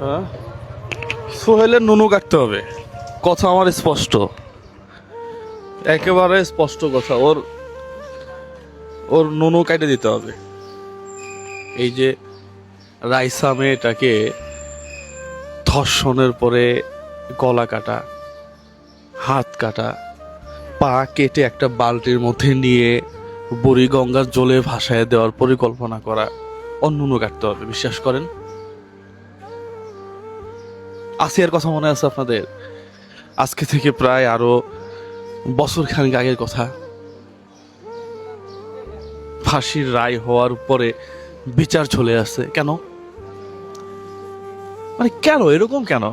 হ্যাঁ, সোহেলের নুনু কাটতে হবে, কথা আমার স্পষ্ট, একেবারে স্পষ্ট কথা। ওর ওর নুনু কাটে দিতে হবে। এই যে রাইসা মেয়েটাকে ধর্ষণের পরে গলা কাটা, হাত কাটা, পা কেটে একটা বালতির মধ্যে নিয়ে বুড়িগঙ্গার জলে ভাসায় দেওয়ার পরিকল্পনা করা, ওর নুনু কাটতে হবে। বিশ্বাস করেন, আসিয়ার কথা মনে আছে আপনাদের? আজকে থেকে প্রায় আরো বছর খানিক আগের কথা। ফাঁসির রায় হওয়ার পরে বিচার চলে আসছে। কেন, মানে কেন এরকম কেন?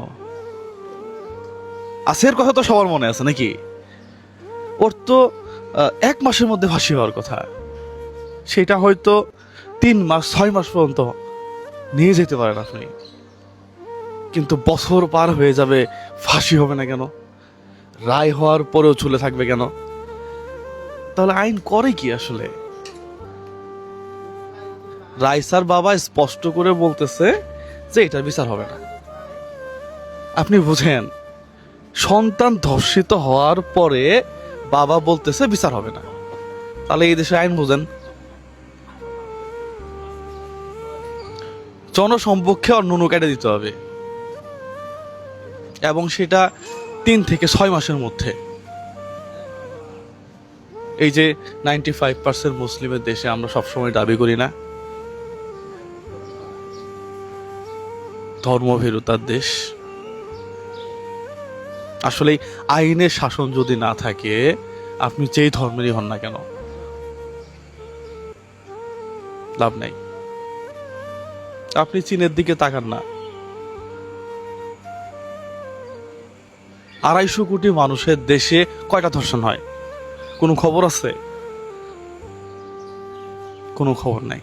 আসিয়ার কথা তো সবার মনে আছে নাকি? ওর তো 1 মাসের মধ্যে ফাঁসি হওয়ার কথা, সেটা হয়তো 3 মাস 6 মাস পর্যন্ত নিয়ে যেতে পারেন আপনি, কিন্তু বছর পার হয়ে যাবে, ফাঁসি হবে না কেন? রায় হওয়ার পরেও ঝুলে থাকবে কেন? তাহলে আইন করে কি আসলে? রাইসার বাবা স্পষ্ট করে বলতেছে যে এটার বিচার হবে না। আপনি বুঝেন, সন্তান ধর্ষিত হওয়ার পরে বাবা বলতেছে বিচার হবে না, তাহলে এই দেশে আইন বুঝেন। জনসম্মুখে ওর নুনু কেটে দিতে হবে, এবং সেটা 3 থেকে 6 মাসের মধ্যে। এই যে 95% মুসলিমের দেশে আমরা সবসময় দাবি করি না, ধর্মভীরুতার দেশ। আসলে আইনের শাসন যদি না থাকে, আপনি যেই ধর্মেরই হন না কেন, লাভ নাই। আপনি চীনের দিকে তাকান না, 250 কোটি মানুষের দেশে কয়টা ধর্ষণ হয়? কোনো খবর আছে? কোনো খবর নাই।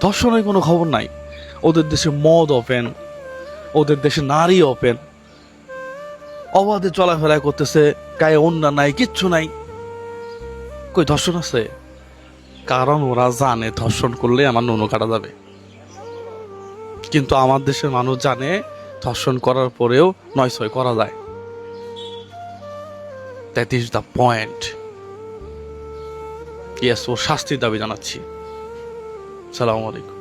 ধর্ষণের কোনো খবর নাই। ওদের দেশে মদ ওপেন, ওদের দেশে নারী ওপেন, অবাধে চলাফেরা করতেছে, গায়ে ওন্না নাই, কিচ্ছু নাই। কই ধর্ষণ আছে? কারণ ওরা জানে ধর্ষণ করলে আমার নুনু কাটা যাবে। কিন্তু আমার দেশের মানুষ জানে ধর্ষণ করার পরেও 9-6 করা যায়। That is the point. Yes, ও শাস্তির দাবি জানাচ্ছি। সালামু আলাইকুম।